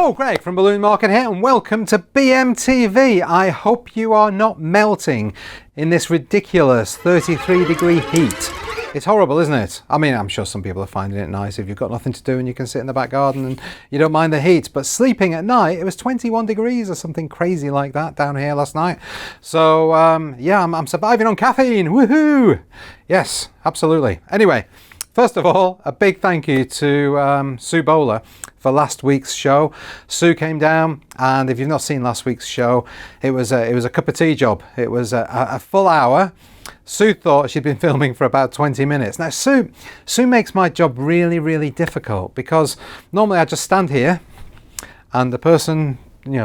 Hello, Greg from Balloon Market here, and welcome to BMTV. I hope you are not melting in this ridiculous 33-degree heat. It's horrible, isn't it? I mean, I'm sure some people are finding it nice if you've got nothing to do and you can sit in the back garden and you don't mind the heat. But sleeping at night, it was 21 degrees or something crazy like that down here last night. So, yeah, I'm surviving on caffeine. Woohoo! Yes, absolutely. Anyway, first of all, a big thank you to Sue Bowler for last week's show. Sue came down, and if you've not seen last week's show, it was a cup of tea job. It was a full hour. Sue thought she'd been filming for about 20 minutes. Now, Sue makes my job really, really difficult, because normally I just stand here and the person,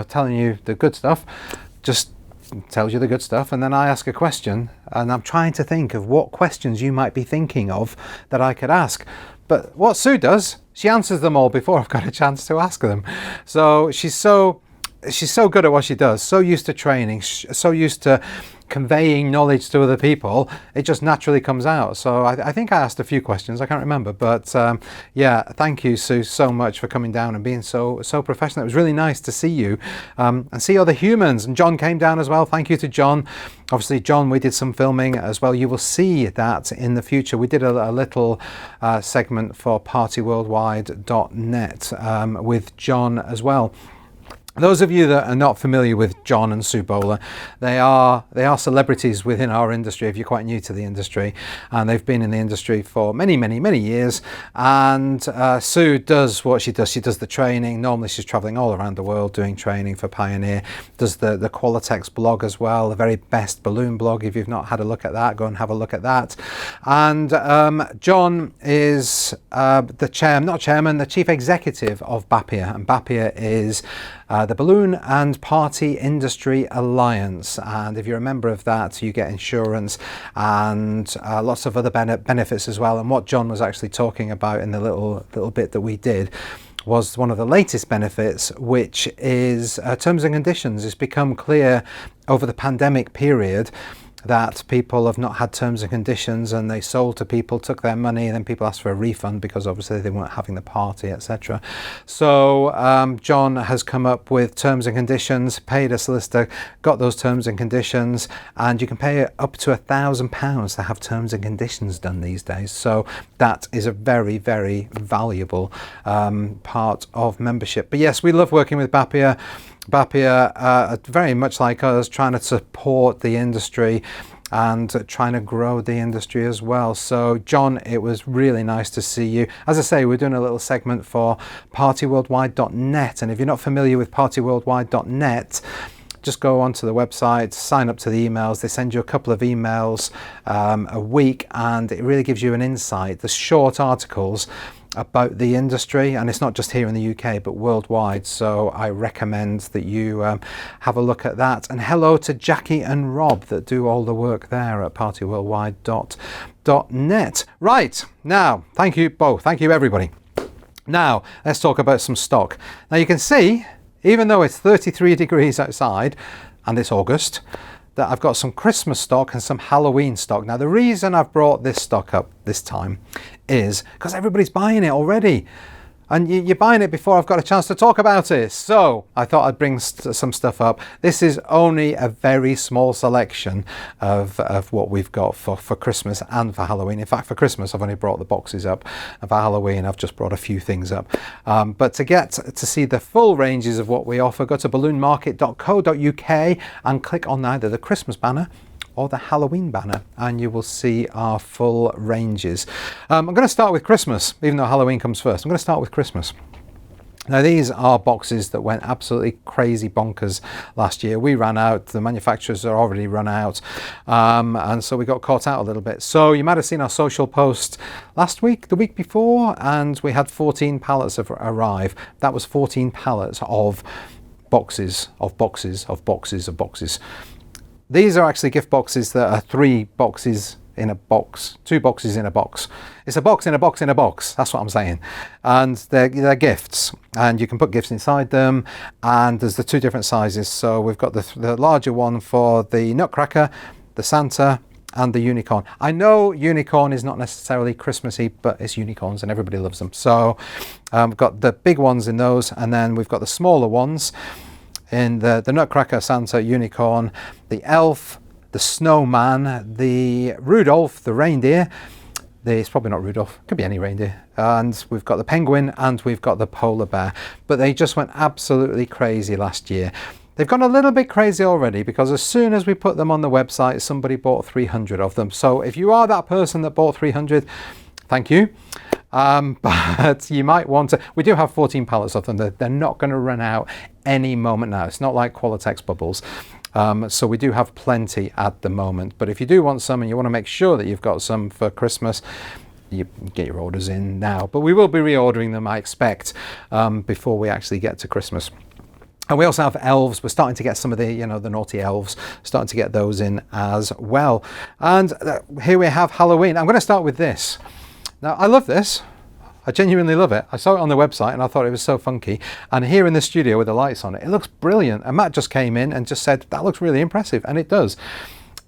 telling you the good stuff just tells you the good stuff, and then I ask a question, and I'm trying to think of what questions you might be thinking of that I could ask. But what Sue does, she answers them all before I've got a chance to ask them. So she's so good at what she does, so used to training, so used to conveying knowledge to other people, it just naturally comes out. So I think I asked a few questions, I can't remember, but yeah, thank you, Sue, so much for coming down and being so professional. It was really nice to see you and see other humans, and John came down as well. Thank you to John. Obviously, John, we did some filming as well. You will see that in the future. We did a little segment for partyworldwide.net with John as well. Those of you that are not familiar with John and Sue Bowler, they are celebrities within our industry if you're quite new to the industry, and they've been in the industry for many years. And Sue does what she does. She does the training. Normally she's traveling all around the world doing training for Pioneer. Does the Qualitex blog as well, the very best balloon blog. If you've not had a look at that, go and have a look at that. And John is the chief executive of BAPIA, and BAPIA is the Balloon and Party Industry Alliance, and if you're a member of that, you get insurance and lots of other benefits as well. And what John was actually talking about in the little bit that we did was one of the latest benefits, which is terms and conditions. It's become clear over the pandemic period that people have not had terms and conditions, and they sold to people, took their money, and then people asked for a refund because obviously they weren't having the party, etc. So John has come up with terms and conditions, paid a solicitor, got those terms and conditions, and you can pay up to £1,000 to have terms and conditions done these days. So that is a very, very valuable part of membership. But yes, we love working with BAPIA. BAPIA, very much like us, trying to support the industry and trying to grow the industry as well. So John, it was really nice to see you. As I say, we're doing a little segment for partyworldwide.net, and if you're not familiar with partyworldwide.net, just go onto the website, sign up to the emails. They send you a couple of emails a week, and it really gives you an insight. The short articles about the industry, and it's not just here in the UK but worldwide, so I recommend that you have a look at that. And hello to Jackie and Rob that do all the work there at partyworldwide.net. Right, now, thank you both, thank you everybody. Now let's talk about some stock. Now you can see, even though it's 33 degrees outside and it's August, that I've got some Christmas stock and some Halloween stock. Now the reason I've brought this stock up this time is because everybody's buying it already, and you're buying it before I've got a chance to talk about it. So I thought I'd bring some stuff up. This is only a very small selection of what we've got for Christmas and for Halloween. In fact, for Christmas I've only brought the boxes up, and for Halloween I've just brought a few things up. But to see the full ranges of what we offer, go to balloonmarket.co.uk and click on either the Christmas banner or the Halloween banner, and you will see our full ranges. I'm going to start with Christmas, even though Halloween comes first. I'm going to start with Christmas. Now these are boxes that went absolutely crazy bonkers last year. We ran out, the manufacturers are already run out, and so we got caught out a little bit. So you might have seen our social post last week, the week before, and we had 14 pallets arrive. That was 14 pallets of boxes of boxes of boxes of boxes. These are actually gift boxes that are 3 boxes in a box, 2 boxes in a box. It's a box in a box in a box, that's what I'm saying. And they're gifts, and you can put gifts inside them, and there's the 2 different sizes. So we've got the larger one for the Nutcracker, the Santa, and the unicorn. I know unicorn is not necessarily Christmassy, but it's unicorns and everybody loves them. So we've got the big ones in those, and then we've got the smaller ones in the Nutcracker, Santa, unicorn, the elf, the snowman, the Rudolph, the reindeer. It's probably not Rudolph, could be any reindeer. And we've got the penguin and we've got the polar bear. But they just went absolutely crazy last year. They've gone a little bit crazy already because as soon as we put them on the website, somebody bought 300 of them. So if you are that person that bought 300, thank you. But you might want to, we do have 14 pallets of them. They're not going to run out any moment now. It's not like Qualitex bubbles. So we do have plenty at the moment. But if you do want some and you want to make sure that you've got some for Christmas, you get your orders in now. But we will be reordering them, I expect, before we actually get to Christmas. And we also have elves. We're starting to get some of the, the naughty elves, starting to get those in as well. And here we have Halloween. I'm going to start with this. Now, I love this. I genuinely love it. I saw it on the website and I thought it was so funky. And here in the studio with the lights on it, it looks brilliant. And Matt just came in and just said, that looks really impressive. And it does.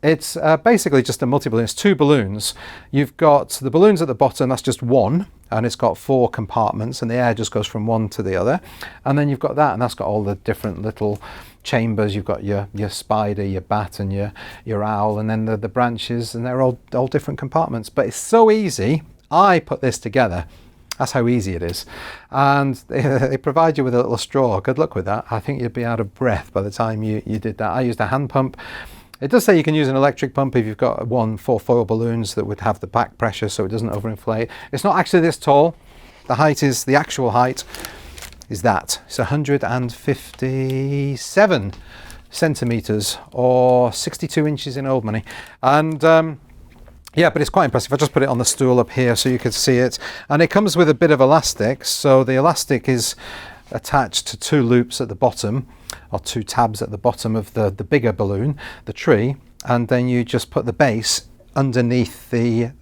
It's basically just a multi-balloon. It's 2 balloons. You've got the balloons at the bottom, that's just one. And it's got 4 compartments and the air just goes from one to the other. And then you've got that, and that's got all the different little chambers. You've got your spider, your bat, and your owl, and then the branches, and they're all different compartments. But it's so easy. I put this together. That's how easy it is. And they provide you with a little straw. Good luck with that. I think you'd be out of breath by the time you did that. I used a hand pump. It does say you can use an electric pump if you've got 4 foil balloons that would have the back pressure so it doesn't overinflate. It's not actually this tall. The actual height is that. It's 157 centimeters or 62 inches in old money. And yeah, but it's quite impressive. I just put it on the stool up here so you could see it. And it comes with a bit of elastic. So the elastic is attached to 2 loops at the bottom, or 2 tabs at the bottom of the bigger balloon, the tree, and then you just put the base underneath the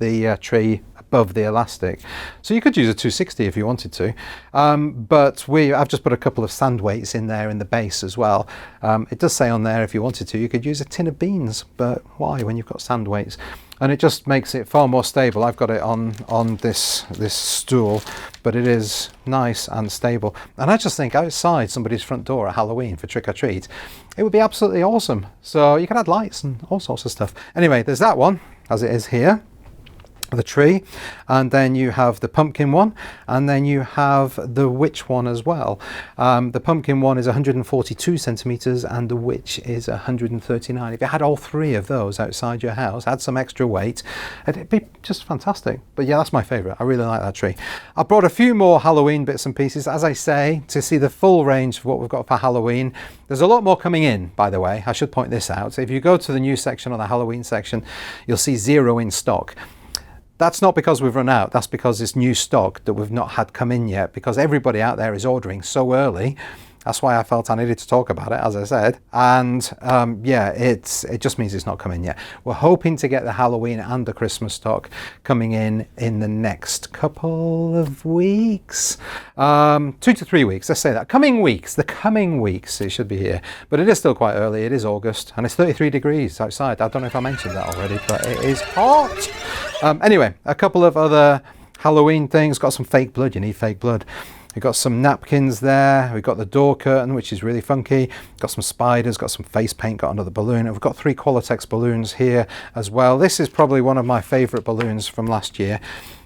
tree above the elastic. So you could use a 260 if you wanted to, but I've just put a couple of sand weights in there in the base as well. It does say on there if you wanted to, you could use a tin of beans, but why when you've got sand weights? And it just makes it far more stable. I've got it on this stool, but it is nice and stable. And I just think outside somebody's front door at Halloween for trick or treat, it would be absolutely awesome. So you can add lights and all sorts of stuff. Anyway, there's that one as it is here, the tree, and then you have the pumpkin one, and then you have the witch one as well. The pumpkin one is 142 centimeters and the witch is 139. If you had all 3 of those outside your house, add some extra weight, it'd be just fantastic. But yeah, that's my favorite. I really like that tree. I brought a few more Halloween bits and pieces, as I say, to see the full range of what we've got for Halloween. There's a lot more coming in, by the way. I should point this out. If you go to the new section or the Halloween section, you'll see 0 in stock. That's not because we've run out, that's because it's new stock that we've not had come in yet, because everybody out there is ordering so early. That's why I felt I needed to talk about it, as I said. And yeah, it just means it's not coming yet. We're hoping to get the Halloween and the Christmas stock coming in the next couple of weeks. 2 to 3 weeks, let's say that. The coming weeks, it should be here. But it is still quite early. It is August and it's 33 degrees outside. I don't know if I mentioned that already, but it is hot. Anyway, a couple of other Halloween things. Got some fake blood. You need fake blood. We've got some napkins there. We've got the door curtain, which is really funky. Got some spiders, got some face paint, got another balloon. And we've got 3 Qualitex balloons here as well. This is probably one of my favorite balloons from last year.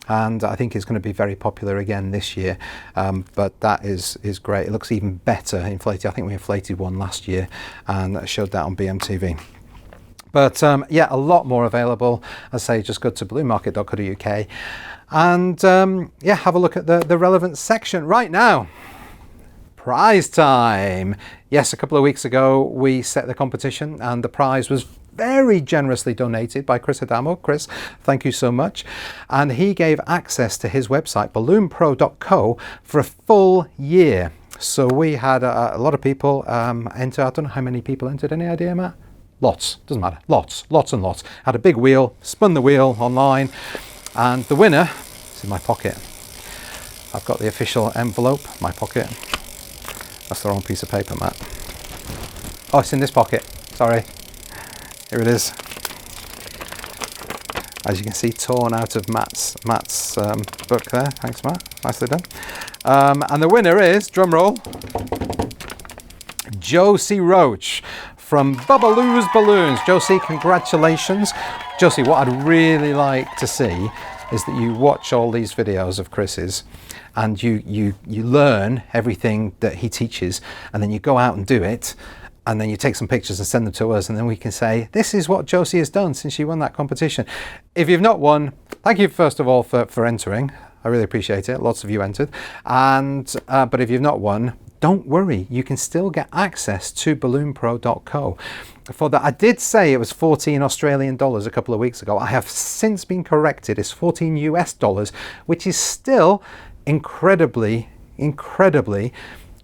And I think it's going to be very popular again this year. But that is great. It looks even better inflated. I think we inflated one last year and showed that on BMTV. But yeah, a lot more available. As I say, just go to balloonmarket.co.uk and yeah, have a look at the relevant section right now. Prize time. Yes, a couple of weeks ago we set the competition and the prize was very generously donated by Chris Adamo. Chris, thank you so much. And he gave access to his website, balloonpro.co, for a full year. So we had a lot of people enter. I don't know how many people entered. Any idea, Matt? Lots, doesn't matter, lots and lots. Had a big wheel, spun the wheel online, and the winner is in my pocket. I've got the official envelope, my pocket. That's the wrong piece of paper, Matt. Oh, it's in this pocket, sorry. Here it is. as you can see, torn out of Matt's book there. Thanks, Matt. Nicely done. And the winner is, drum roll, Josie Roach from Bubbaloo's Balloons. Josie, congratulations. Josie, what I'd really like to see is that you watch all these videos of Chris's and you learn everything that he teaches, and then you go out and do it, and then you take some pictures and send them to us, and then we can say, this is what Josie has done since she won that competition. If you've not won, thank you first of all for entering. I really appreciate it. Lots of you entered. And but if you've not won, don't worry, you can still get access to balloonpro.co. For that, I did say it was 14 Australian dollars a couple of weeks ago. I have since been corrected. It's 14 US dollars, which is still incredibly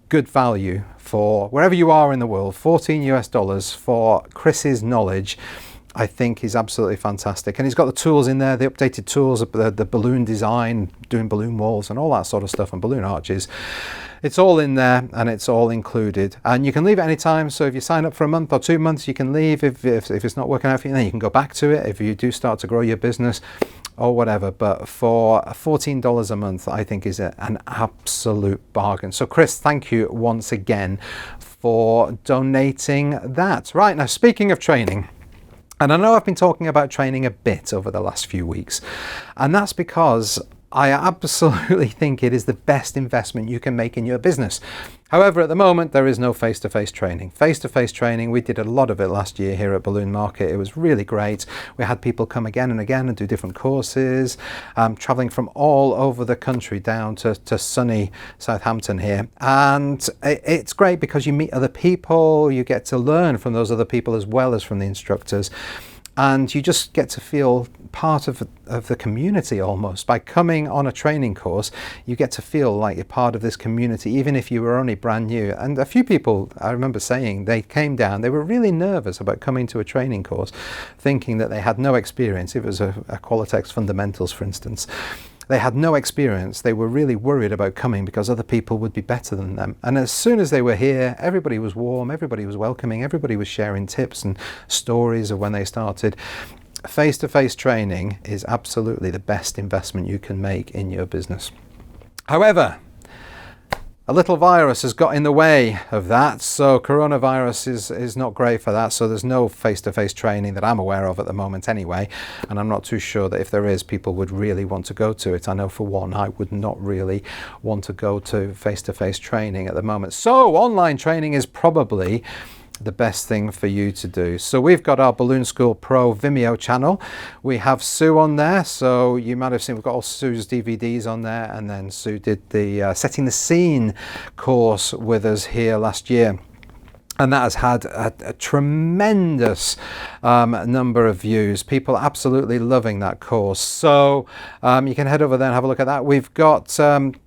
good value for wherever you are in the world. 14 US dollars for Chris's knowledge, I think, is absolutely fantastic. And he's got the tools in there, the updated tools, the balloon design, doing balloon walls and all that sort of stuff, and balloon arches. It's all in there and it's all included. And you can leave at any time. So if you sign up for a month or 2 months, you can leave. If it's not working out for you, then you can go back to it if you do start to grow your business or whatever. But for $14 a month, I think is an absolute bargain. So Chris, thank you once again for donating that. Right, now speaking of training, and I know I've been talking about training a bit over the last few weeks, and that's because I absolutely think it is the best investment you can make in your business. However, at the moment, there is no face-to-face training. Face-to-face training, we did a lot of it last year here at Balloon Market. It was really great. We had people come again and again and do different courses, traveling from all over the country down to sunny Southampton here. And it's great because you meet other people, you get to learn from those other people as well as from the instructors. And you just get to feel part of the community almost. By coming on a training course, you get to feel like you're part of this community, even if you were only brand new. And a few people, I remember saying, they came down, they were really nervous about coming to a training course, thinking that they had no experience. If it was a Qualitex Fundamentals, for instance. They had no experience. They were really worried about coming because other people would be better than them. And as soon as they were here, everybody was warm, everybody was welcoming, everybody was sharing tips and stories of when they started. Face-to-face training is absolutely the best investment you can make in your business. However, a little virus has got in the way of that, so coronavirus is not great for that, so there's no face-to-face training that I'm aware of at the moment anyway, and I'm not too sure that if there is, people would really want to go to it. I know for one, I would not really want to go to face-to-face training at the moment. So online training is probably the best thing for you to do. So we've got our Balloon School Pro Vimeo channel. We have Sue on there, so you might have seen we've got all Sue's DVDs on there, and then Sue did the Setting the Scene course with us here last year. And that has had a tremendous number of views. People absolutely loving that course. So you can head over there and have a look at that. We've got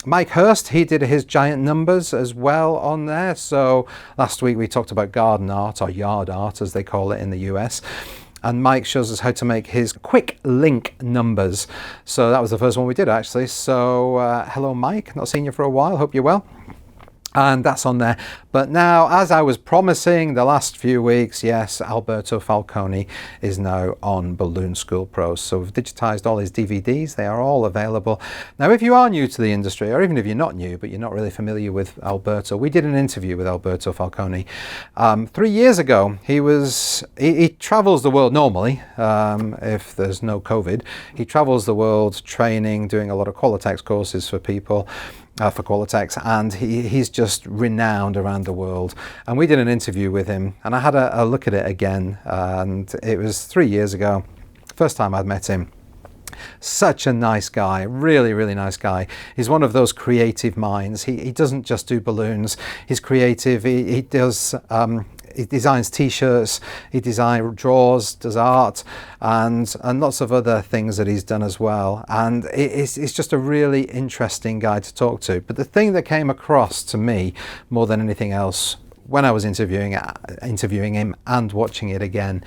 Mike Hurst. He did his giant numbers as well on there. So last week we talked about garden art, or yard art as they call it in the US. And Mike shows us how to make his quick link numbers. So that was the first one we did actually. So hello Mike, not seen you for a while. Hope you're well. And that's on there. But now, as I was promising the last few weeks, yes, Alberto Falcone is now on Balloon School Pro. So we've digitized all his DVDs. They are all available. Now, if you are new to the industry, or even if you're not new, but you're not really familiar with Alberto, we did an interview with Alberto Falcone 3 years ago. He travels the world normally, if there's no COVID. He travels the world training, doing a lot of Qualitex courses for people. For Qualitex, and he's just renowned around the world. And we did an interview with him, and I had a look at it again, and it was 3 years ago, first time I'd met him. Such a nice guy, really, really nice guy. He's one of those creative minds. He doesn't just do balloons, he's creative. He does he designs t-shirts, he draws, does art, and lots of other things that he's done as well. And it's just a really interesting guy to talk to. But the thing that came across to me more than anything else when I was interviewing him and watching it again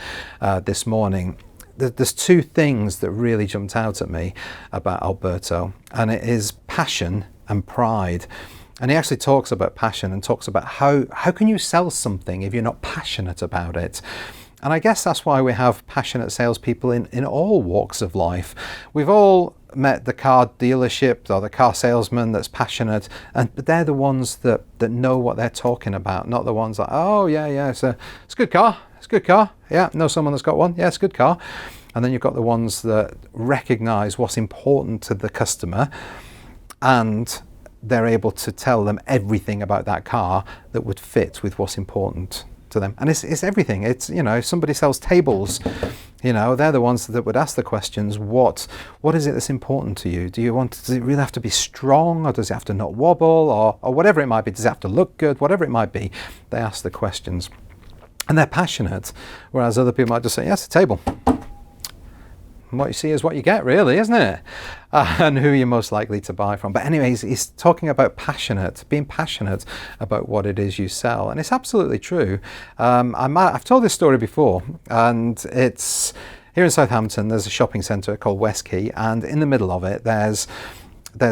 this morning, there's two things that really jumped out at me about Alberto, and it is passion and pride. And he actually talks about passion and talks about how can you sell something if you're not passionate about it. And I guess that's why we have passionate salespeople in all walks of life. We've all met the car dealership or the car salesman that's passionate, but they're the ones that know what they're talking about, not the ones like, oh yeah, it's a good car, yeah, know someone that's got one, yeah, it's a good car. And then you've got the ones that recognize what's important to the customer, and they're able to tell them everything about that car that would fit with what's important to them. And it's everything. It's, if somebody sells tables, they're the ones that would ask the questions, what is it that's important to you? Does it really have to be strong, or does it have to not wobble, or whatever it might be? Does it have to look good? Whatever it might be, they ask the questions. And they're passionate, whereas other people might just say, yes, a table. And what you see is what you get, really, isn't it? And who you're most likely to buy from. But anyways, he's talking about being passionate about what it is you sell. And it's absolutely true. I've told this story before, and it's here in Southampton. There's a shopping centre called West Quay, and in the middle of it, there's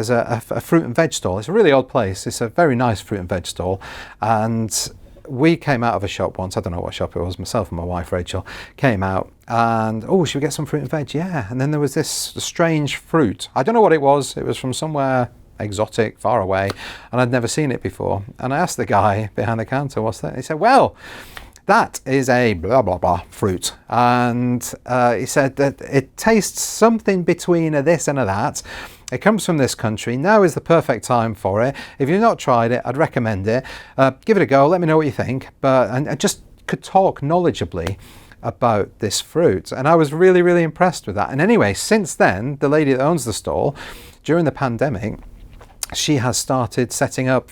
a fruit and veg stall. It's a really odd place. It's a very nice fruit and veg stall. And we came out of a shop once, I don't know what shop it was, myself and my wife Rachel came out and, should we get some fruit and veg? Yeah. And then there was this strange fruit. I don't know what it was. It was from somewhere exotic, far away, and I'd never seen it before. And I asked the guy behind the counter, what's that? He said, well, that is a blah, blah, blah fruit. And he said that it tastes something between a this and a that. It comes from this country. Now is the perfect time for it. If you've not tried it, I'd recommend it. Give it a go. Let me know what you think. And I just could talk knowledgeably about this fruit. And I was really, really impressed with that. And anyway, since then, the lady that owns the stall, during the pandemic, she has started setting up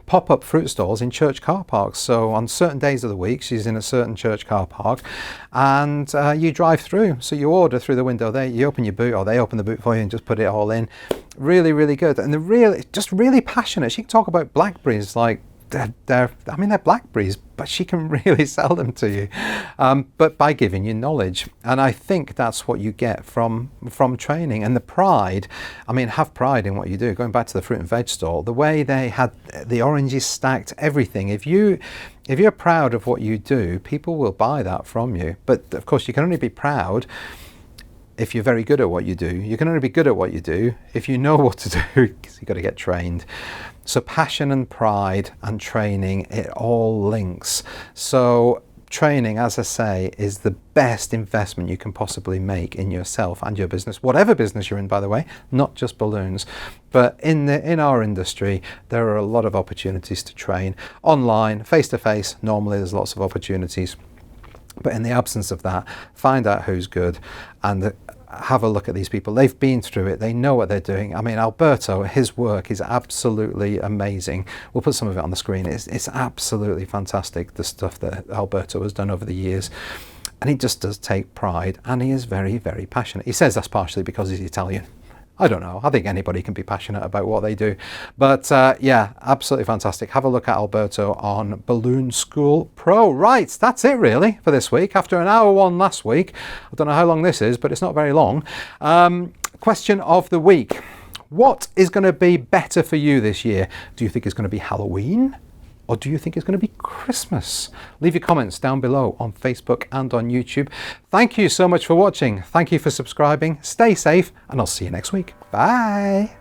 pop-up fruit stalls in church car parks. So on certain days of the week, she's in a certain church car park, and you drive through. So you order through the window there, you open your boot, or they open the boot for you and just put it all in. Really, really good. And they're just really passionate. She can talk about blackberries like they're blackberries, but she can really sell them to you, but by giving you knowledge. And I think that's what you get from training. And the pride, have pride in what you do. Going back to the fruit and veg stall, the way they had the oranges stacked, everything. If you're proud of what you do, people will buy that from you. But of course, you can only be proud if you're very good at what you do. You can only be good at what you do if you know what to do, because you've got to get trained. So passion and pride and training, it all links. So training, as I say, is the best investment you can possibly make in yourself and your business, whatever business you're in, by the way, not just balloons. But in our industry, there are a lot of opportunities to train online, face-to-face. Normally there's lots of opportunities. But in the absence of that, find out who's good and have a look at these people. They've been through it. They know what they're doing. Alberto, his work is absolutely amazing. We'll put some of it on the screen. It's absolutely fantastic, the stuff that Alberto has done over the years. And he just does take pride, and he is very, very passionate. He says that's partially because he's Italian. I don't know. I think anybody can be passionate about what they do. But yeah, absolutely fantastic. Have a look at Alberto on Balloon School Pro. Right, that's it really for this week. After an hour one last week, I don't know how long this is, but it's not very long. Question of the week. What is going to be better for you this year? Do you think it's going to be Halloween? Or do you think it's going to be Christmas? Leave your comments down below on Facebook and on YouTube. Thank you so much for watching. Thank you for subscribing. Stay safe, and I'll see you next week. Bye.